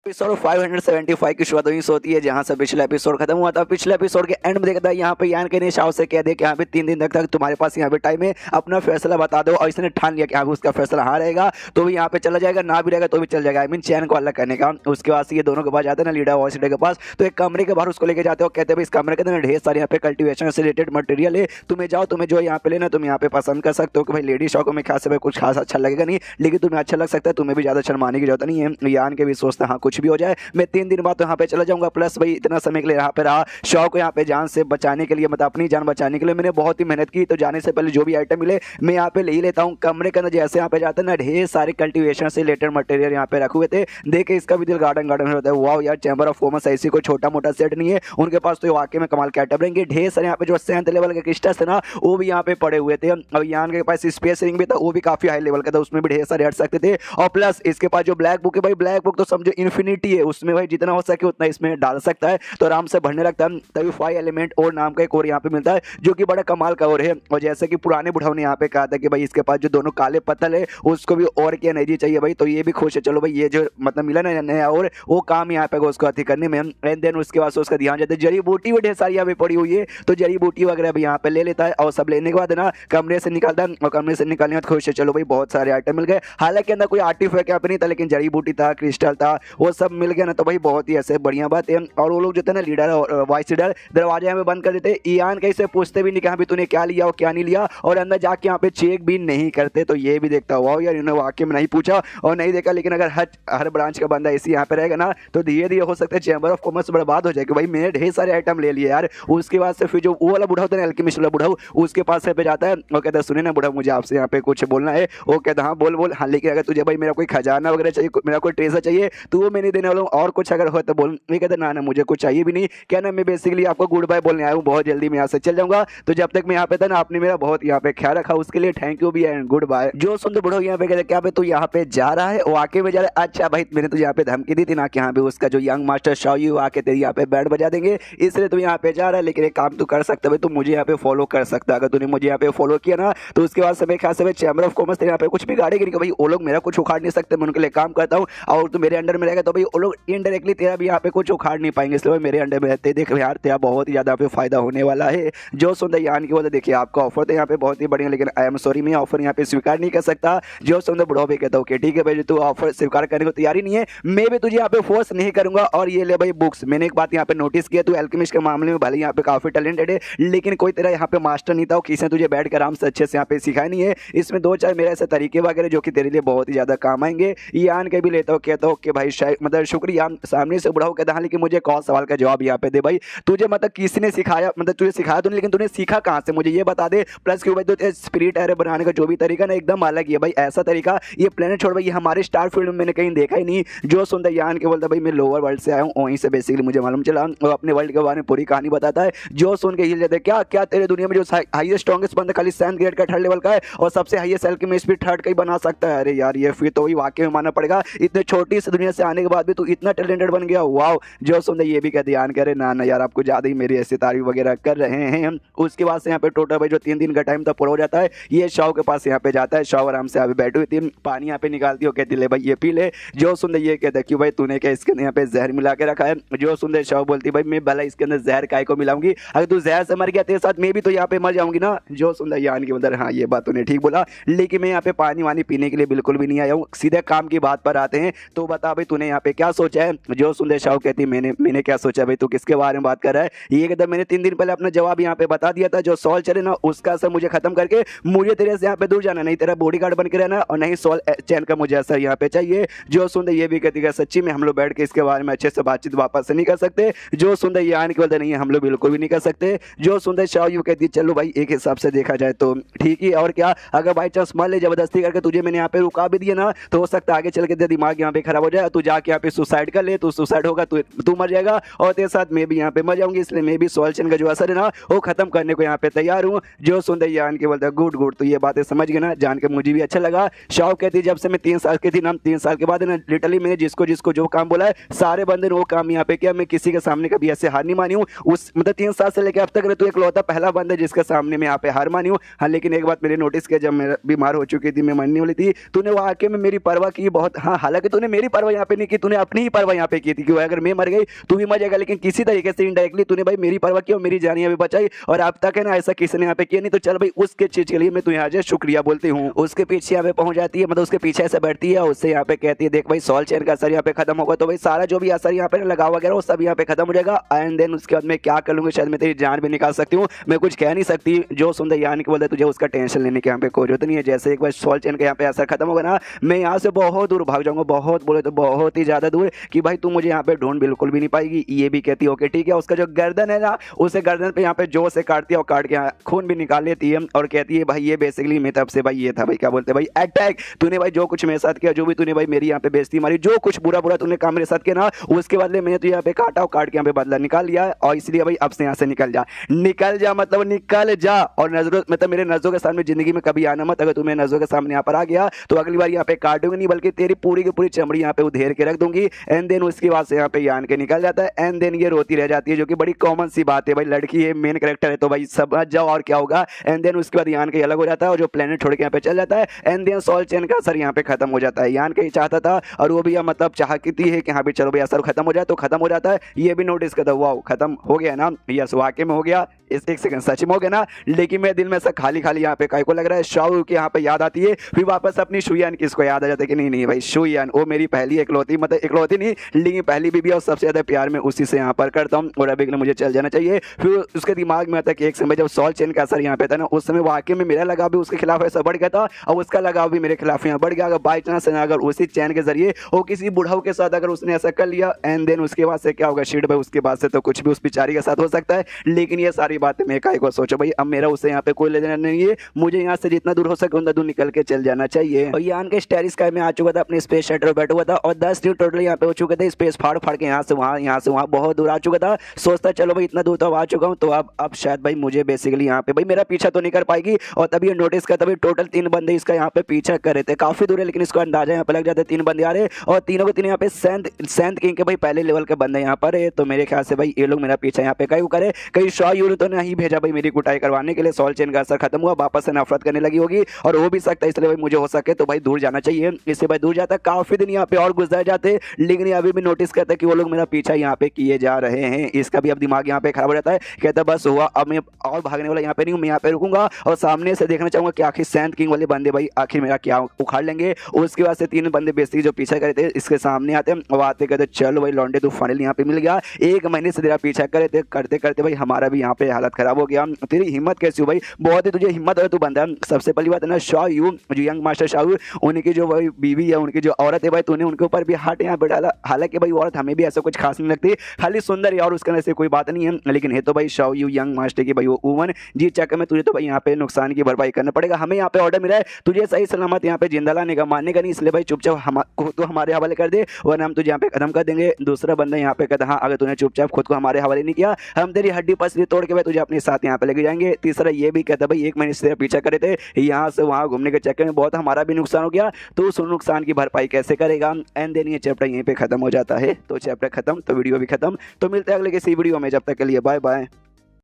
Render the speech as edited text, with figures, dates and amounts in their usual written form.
Episode 575 की शुरुआत वहीं से होती है जहां से पिछला एपिसोड खत्म हुआ था। पिछले एपिसोड के एंड में देखा था यहाँ पे यान के ने शाव से कह दे कि यहाँ पे 3 दिन तक तुम्हारे पास यहाँ पे टाइम है, अपना फैसला बता दो। और इसने ठान लिया कि यहाँ पे उसका फैसला हाँ रहेगा तो भी यहाँ पे चला जाएगा, ना भी रहेगा तो भी चल जाएगा। आई मीन चैन को अलग करने का। उसके बाद ये दोनों के पास जाते हैं ना, लीडर वॉइस लीडर के पास। तो एक कमरे के बाहर उसको लेके जाते हो, कहते हैं इस कमरे के अंदर ढेर सारे यहाँ पे कल्टिवेशन से रिलेटेड मटेरियल है, तुम्हें जाओ, तुम्हें जो यहाँ पे लेना तुम यहाँ पे पसंद कर सकते हो कि भाई लेडी शॉ को मैं खास कुछ खास अच्छा लगेगा नहीं, लेकिन तुम्हें अच्छा लग सकता है, तुम्हें भी ज्यादा शर्माने की जरूरत नहीं है। यान के भी सोचता हाँ कुछ भी हो जाए, मैं 3 दिन बाद तो यहाँ पे चला जाऊंगा। प्लस भाई इतना समय के लिए यहाँ पे रहा, शॉ को यहाँ पे जान से बचाने के लिए, मतलब अपनी जान बचाने के लिए मैंने बहुत ही मेहनत की। तो जाने से पहले जो भी आइटम मिले मैं यहाँ पे ले ही लेता हूँ। कमरे के अंदर जैसे यहाँ पे जाते हैं ना, ढेर सारे कल्टिवेशन से रिलेटेड मटेरियल यहाँ पे रखे हुए थे। देखे इसका भी दिल गार्डन गार्डन होता है। वाह यार, चैम्बर ऑफ कॉमर्स ऐसी कोई छोटा मोटा सेट नहीं है उनके पास, तो वाकई में कमाल के आइटम रहेंगे। ढेर सारे यहाँ पे जो 7th लेवल के क्रिस्टल्स थे ना वो भी यहाँ पे पड़े हुए थे। और यान के पास स्पेस रिंग भी था, वो भी काफी हाई लेवल का था, उसमें भी ढेर सारे हट सकते थे। और प्लस इसके पास जो ब्लैक बुक है भाई, ब्लैक बुक तो समझो इन्फिनिटी है, उसमें भाई जितना हो सके उतना इसमें डाल सकता है तो आराम से बढ़ने लगता है। तभी 5 एलिमेंट और नाम का एक और यहाँ पे मिलता है जो कि बड़ा कमाल का और है। और जैसे कि पुराने बुढ़ाओं ने यहाँ पे कहा था कि भाई इसके पास जो दोनों काले पत्थर है उसको भी और की एनर्जी चाहिए भाई, तो ये भी खुश है। चलो भाई ये जो मतलब मिला ना नया और वो काम यहाँ पे उसको अति करने में। एंड देन उसके बाद उसका ध्यान जाता है, जड़ी बूटी भी ढेर सारी यहाँ पे पड़ी हुई है, तो जड़ी बूटी वगैरह भी यहाँ पे ले लेता है। और सब लेने के बाद ना कमरे से निकलता है, और कमरे से निकलने के बाद खुश है, चलो भाई बहुत सारे आइटम मिल गए। हालांकि अंदर कोई आर्टिफैक्ट यहाँ पे नहीं था, लेकिन जड़ी बूटी था, क्रिस्टल था, वो सब मिल गया ना, तो भाई बहुत ही ऐसे बढ़िया बात है। और वो लोग जो थे ना लीडर वॉइस लीडर, दरवाजे यहाँ पे बंद कर देते। ईयान कैसे पूछते भी नहीं कि हाँ तूने क्या लिया और क्या नहीं लिया, और अंदर जाके यहाँ पे चेक भी नहीं करते। तो ये भी देखता हुआ यार, इन्होंने वाकई में नहीं पूछा और नहीं देखा। लेकिन अगर हर ब्रांच का बंदा इसी यहाँ पे रहेगा ना तो धीरे धीरे हो सकता है चैम्बर ऑफ कॉमर्स बर्बाद हो जाएगा। भाई मैंने ढेर सारे आइटम ले लिए यार। उसके बाद से फिर जो वो वाला बुढ़ा होता है एल्केमिस्ट वाला बुढ़ा, उसके पास से पे जाता है और कहता है सुनिए ना बुढ़ा, मुझे आपसे यहाँ पे कुछ बोलना है। वो कहता हाँ बोल बोल। हाँ लेकिन अगर तुझे भाई मेरा कोई खजाना वगैरह चाहिए, मेरा कोई ट्रेजर चाहिए तो वो मैं नहीं देने वाला हूँ, और कुछ अगर हो तो बोल। नहीं कहता ना ना मुझे कुछ चाहिए भी नहीं, क्या ना मैं बेसिकली आपको गुड बाय बोलने आया हूँ, बहुत जल्दी मैं यहाँ से चल जाऊंगा। तो जब तक मैं यहाँ पे था ना आपने मेरा बहुत यहाँ पे ख्याल रखा, उसके लिए थैंक यू भी एंड गुड बाय। जो सुन तो बुढ़ो यहाँ पे कहते क्या पे तू यहाँ पे जा रहा है, वाकई में जा रहा है। अच्छा भाई मैंने तुझे यहाँ पे धमकी दी थी ना कि यहाँ पे उसका जो यंग मास्टर शाओयू आके तेरी यहाँ पे बैंड बजा देंगे, इसलिए तू यहाँ पे जा रहा है। लेकिन एक काम तू कर सकता है, तू मुझे यहाँ पे फॉलो कर सकता है। अगर तूने मुझे यहाँ पे फॉलो किया ना तो उसके बाद समय ख्याल से चैम्बर ऑफ कॉमर्स यहाँ पे कुछ भी गाड़ेगी भाई, वो लोग मेरा कुछ उखाड़ नहीं सकते, मैं उनके लिए काम करता हूँ। और तू मेरे अंडर में रहेगा तो भाई वो लोग इनडायरेक्टली तेरा भी यहाँ पे कुछ उखाड़ नहीं पाएंगे, इसलिए मेरे अंडर में रहते देख यार तेरा बहुत ही ज्यादा पे फायदा होने वाला है। जो सुंदर यान की वजह देखिए आपका ऑफर तो यहाँ पे बहुत ही बढ़िया, लेकिन आई एम सॉरी मैं ऑफर यहाँ पे स्वीकार नहीं कर सकता। जो सुंदर बुढ़ो भी कहता हूँ कि ठीक है भाई तू ऑफर स्वीकार करने को तैयारी नहीं है, मैं भी तुझे यहाँ पे फोर्स नहीं करूंगा। और ये ले भाई बुक्स, मैंने एक बात यहाँ पे नोटिस किया, तू एल्केमिस्ट के मामले में भले यहाँ पे काफी टैलेंटेड है लेकिन कोई तेरा यहाँ पे मास्टर नहीं था, किसी ने तुझे बैठ कर आराम से अच्छे से यहाँ पे सिखाया नहीं है। इसमें 2-4 मेरे ऐसे तरीके वगैरह जो कि तेरे लिए बहुत ही ज्यादा काम आएंगे। यान के भी लेता हूँ, कहता हूँ कि भाई शायद मतलब शुक्रिया। सामने से बुढ़ाओ कहता हाँ लेकिन मुझे कौन सवाल का जवाब यहाँ पे दे भाई, तुझे मतलब किसी ने सिखाया, मतलब तुझे सिखाया तो नहीं, लेकिन तूने सीखा कहाँ से मुझे ये बता दे। प्लस क्यों भाई तो स्पिरिट एरे बनाने का जो भी तरीका ना एकदम अलग है भाई, ऐसा तरीका ये प्लेनेट छोड़ भाई ये हमारे स्टार फील्ड में मैंने कहीं देखा ही नहीं। जो सुंदर यान के बोलता भाई मैं लोअर वर्ल्ड से आया हूँ, वहीं से बेसिकली मुझे मालूम चला, और अपने वर्ल्ड के बारे में पूरी कहानी बताता है। जो सुन के हिल जाते क्या क्या तेरे दुनिया में जो हाईएस्ट स्ट्रॉन्गेस्ट बंदा खाली 7th ग्रेड का 3rd लेवल का है और सबसे हाईएस्ट एल्केमिस्ट भी 3rd का ही बना सकता है। अरे यार ये फिर तो ही वाकई में मानना पड़ेगा, इतने छोटी सी दुनिया से आने के बाद भी तू इतना टैलेंटेड बन गया। वाओ। जो सुंदर ये भी क्या ध्यान करे ना ना यार आपको ज्यादा ही मेरी ऐसी तारीफ वगैरह कर रहे हैं। उसके बाद से यहाँ पे टोटल भाई जो 3 दिन का टाइम था पूरा हो जाता है। ये शाओ के पास यहाँ पे जाता है, शाओ आराम से यहाँ पे बैठी हुई थी, पानी यहाँ पे निकालती हो, कहती ले भाई ये पी ले। जो सुंदर ये कहता क्यों भाई तूने क्या इसके अंदर यहाँ पे जहर मिला के रखा है। जो सुंदर शाओ बोलती भाई मैं भला इसके अंदर जहर काय को मिलाऊंगी, अगर तू जहर से मर गया तेरे साथ मैं भी तो यहाँ पे मर जाऊंगी ना। जो सुंदर यान के अंदर हाँ ये बात तूने ठीक बोला, लेकिन मैं यहाँ पे पानी वानी पीने के लिए बिल्कुल भी नहीं आया हूँ, सीधे काम की बात पर आते हैं। तो बता भाई तूने यहाँ पे क्या सोचा है। जो सुंदर शाओ कहती मैंने क्या सोचा भाई, तू किसके बारे में बात कर रहा है। ये कहता मैंने 3 दिन पहले अपना जवाब यहाँ पे बता दिया था, जो सॉल चले ना उसका असर मुझे खत्म करके मुझे तेरे से यहाँ पे दूर जाना, नहीं तेरा बॉडीगार्ड बन के रहना और नहीं सॉल चैन का मुझे असर यहाँ पे चाहिए। जो सुंदर ये भी कहती है सच्ची में हम लोग बैठ के इसके बारे में अच्छे से बातचीत वापस से नहीं कर सकते। जो सुंदर ये आने की वजह नहीं है, हम लोग बिल्कुल भी नहीं कर सकते। जो सुंदर शाओ यू कहती है चलो भाई एक हिसाब से देखा जाए तो ठीक ही, और क्या अगर बाई चांस मान ले जबरदस्ती करके तुझे मैंने यहाँ पे रुका भी दिया ना तो हो सकता है आगे चल के तेरा दिमाग यहाँ पे खराब हो जाए, तू जाके यहाँ पे सुसाइड कर ले, तू सुसाइड होगा तू मर जाएगा और तेरे साथ मैं भी यहाँ पे मर जाऊंगी। इसलिए मैं भी सॉल चैन का जो असर है ना वो खत्म करने को यहाँ पे तैयार हूँ। जो सुंदर यान के बोलता है गुड गुड, तो ये बातें समझ गए ना, जान के मुझे भी अच्छा लगा। शाओ कहती जब से मैं 3 साल की थी ना, 3 साल के बाद ना लिटरली मैंने जिसको जिसको जो काम बोला है सारे बंदे ने वो काम यहाँ पे किया, मैं किसी के सामने कभी ऐसे हार नहीं मानी हूँ। उस मतलब 3 साल से लेकर अब तक तू इकलौता पहला बंदा जिसके सामने मैं यहाँ पे हार मानी हूँ। हाँ लेकिन एक बात मैंने नोटिस किया, जब मैं बीमार हो चुकी थी, मैं मरने वाली थी, तूने वो आके में मेरी परवाह की बहुत। हाँ हालांकि तूने मेरी परवाह यहाँ पे नहीं कि तूने अपनी ही परवाह यहाँ पे की थी कि अगर मैं मर गई तू भी मर जाएगा, लेकिन किसी तरीके से इनडायरेक्टली तूने भाई मेरी परवाह की और मेरी जानियां भी बचाई, और अब तक है ना ऐसा किसी ने यहाँ पे किया नहीं। तो चल भाई उसके चीज के लिए मैं तुझे आज शुक्रिया बोलती हूँ। उसके पीछे यहाँ पे पहुंच जाती है, मतलब उसके पीछे ऐसे बैठती है, उससे यहाँ पे कहती है देख भाई सॉल्ट चेन का असर यहाँ पे खत्म होगा, तो भाई सारा जो भी असर यहाँ पे लगा वगैरह वो सब यहाँ पे खत्म हो जाएगा। एंड देन उसके बाद मैं क्या कर लूंगी, शायद मैं तेरी जान भी निकाल सकती हूँ, मैं कुछ कह नहीं सकती। जो सुंदर यानी कि बोलता है तुझे उसका टेंशन लेने की यहाँ पे कोई जरूरत नहीं है। जैसे एक बार सॉल्ट चेन का यहाँ पे असर खत्म होगा ना, मैं यहाँ से बहुत दूर भाग जाऊंगा, बहुत बोले तो बहुत ही ज्यादा दूर, कि भाई तू मुझे यहाँ पे ढूंढ बिल्कुल भी नहीं पाएगी। ये भी कहती है ओके ठीक है। उसका जो गर्दन है ना, उसे गर्दन पे यहाँ पे जोर से काटती है और काट के खून भी निकाल लेती है और कहती है भाई ये बेसिकली मेरी तरफ से भाई ये था भाई क्या बोलते हैं भाई अटैक। तूने भाई जो कुछ मेरे साथ किया, जो भी तूने भाई मेरी यहाँ पे बेइज्जती मारी, जो कुछ बुरा बुरा तूने काम मेरे साथ किया ना, उसके बदले मैंने तो यहाँ पे काटा और काट के यहाँ पे बदला निकाल लिया, और इसलिए भाई अब से यहाँ से निकल जा। निकल जा मतलब निकल जा, और नजरों मतलब मेरे नजरों के सामने जिंदगी में कभी आना मत। अगर तू मेरे नजरों के सामने यहाँ पर आ गया तो अगली बार यहाँ पे काटूंगी नहीं, बल्कि तेरी पूरी की पूरी चमड़ी यहाँ पे उधेर के रख दूंगी। एंड देन उसके बाद से यहाँ पे यान के निकल जाता है। एंड देन ये रोती रह जाती है, जो कि बड़ी कॉमन सी बात है भाई, लड़की है मेन कैरेक्टर है तो भाई समझ जाओ और क्या होगा। एंड देन उसके बाद यान के अलग हो जाता है और जो प्लेनेट छोड़ के यहाँ पे चल जाता है। एंड देन सॉल्ट चेन का असर यहाँ पे खत्म हो जाता है। यान के ही चाहता था और वो भी मतलब चाहती है कि हाँ भी चलो भाई असर खत्म हो जाए, तो खत्म हो जाता है। ये भी नोटिस करता वाओ खत्म हो गया ना, यस वाकई में हो गया, इस एक सेकंड सच में हो गया ना। लेकिन मेरे दिल में ऐसा खाली खाली यहाँ पे काय को लग रहा है। शाओ की यहाँ पे याद आती है, फिर वापस अपनी शुयान की इसको याद आ जाता है कि नहीं नहीं भाई शुयान वो मेरी पहली इकलौती, मतलब इकलौती नहीं लेकिन पहली बीबी, और सबसे ज्यादा प्यार में उसी से यहाँ पर करता हूँ, और अभी मुझे चल जाना चाहिए। फिर उसके दिमाग में आता है कि एक समय जब सॉल्ट चेन का असर यहाँ पे था ना, उस समय वाकई में मेरा लगाव भी उसके खिलाफ ऐसा बढ़ गया था और उसका लगाव भी मेरे खिलाफ यहाँ बढ़ गया। अगर बाई चांस अगर उसी चैन के जरिए वो किसी बुढ़ाऊ के साथ अगर उसने ऐसा कर लिया, एंड देन उसके बाद से क्या होगा शिट भाई, उसके बाद से तो कुछ भी उस बेचारी के साथ हो सकता है। लेकिन ये सारी बातें मैं काय को सोचो भाई, अब मेरा उससे यहाँ पे कोई लेना नहीं है, मुझे यहाँ से जितना दूर हो सके उतना दूर निकल के चल जाना चाहिए। और यान के स्टार स्काई में आ चुका था, अपने स्पेस शटल बैठा हुआ था और 10 दिन टोटल यहाँ पे हो चुके थे। स्पेस फाड़ फाड़ के यहाँ से वहाँ बहुत दूर आ चुका था। सोचता चलो भाई इतना दूर तो आ चुका हूँ, तो अब शायद भाई मुझे बेसिकली यहाँ पे भाई मेरा पीछा तो नहीं कर पाएगी। और तभी ये नोटिस करता भाई टोटल 3 बंदे इसका यहाँ पे पीछा कर रहे थे, काफी दूर है लेकिन इसको अंदाजा यहाँ पे लग जाता है 3 बंदे आ रहे, और तीनों के तीनों यहाँ पे सेंथ किंग के भाई पहले लेवल के बंदे यहाँ पर है। तो मेरे ख्याल से भाई ये लोग मेरा पीछा यहाँ पे कहीं करे, कहीं शॉ यूरो तो नहीं भेजा भाई मेरी कुटाई करवाने के लिए। सॉल्ट चेन का असर खत्म हुआ, वापस से नफरत करने लगी होगी और हो भी सकता है, इसलिए भाई मुझे हो सके तो भाई दूर जाना चाहिए। इससे भाई दूर जाता काफी दिन यहाँ पे और गुजर जाते, लेकिन ये अभी भी नोटिस करता है कि वो लोग मेरा पीछा यहाँ पे किए जा रहे हैं। इसका भी अब दिमाग यहाँ पे खराब हो जाता है, कहता बस हुआ अब मैं और भागने वाला यहाँ पे नहीं हूँ, मैं यहाँ पे रुकूंगा और सामने से देखना चाहूंगा कि आखिर सेंथ किंग वाले बंदे भाई आखिर मेरा क्या उखाड़ लेंगे। उसके बाद से 3 बंदे बेसिकली जो पीछा करे थे इसके सामने आते हैं और आते कहते चलो भाई लौंडे तू फाइनल यहाँ पे मिल गया, 1 महीने से तेरा पीछा करे थे, करते करते भाई हमारा भी यहाँ पे हालत खराब हो गया। तेरी हिम्मत कैसी हो भाई, बहुत ही तुझे हिम्मत है, तू बंदा। सबसे पहली बात है ना शॉ यू जो यंग मास्टर शाहू उनकी जो भाई बीवी है, उनकी जो औरत है भाई, तूने उनके ऊपर भी हाथ यहाँ पे डाला। हालांकि भाई औरत हमें भी ऐसा कुछ खास नहीं लगती, खाली सुंदर है और उसके अंदर से कोई बात नहीं है, लेकिन है तो भाई शॉ यू यंग मास्टर की भाई वो वुमन, जिस चक्कर में तुझे तो भाई यहाँ पे नुकसान की भरपाई करना पड़ेगा। हमें यहाँ पे ऑर्डर मिला है तुझे सही सलामत यहाँ पे जिंदा लाने का, मानने का नहीं, इसलिए भाई चुपचाप तो हमारे हवाले कर दे वरना हम तुझे यहाँ पे खत्म कर देंगे। दूसरा बंदा यहाँ पे कहता हाँ अगर तूने चुपचाप खुद को हमारे हवाले नहीं किया हम तेरी हड्डी पसली तोड़ के भाई तुझे अपने साथ यहाँ पे लेके जाएंगे। तीसरा ये भी कहता भाई 1 महीने से पीछा करे थे, यहाँ से वहाँ घूमने के चक्कर में बहुत हमारा भी नुकसान हो गया, तो उस नुकसान की भरपाई कैसे करेगा। एंड देन ये चैप्टर यहीं पे खत्म हो जाता है। तो चैप्टर खत्म तो वीडियो भी खत्म, तो मिलते हैं अगले किसी वीडियो में, जब तक के लिए बाय बाय।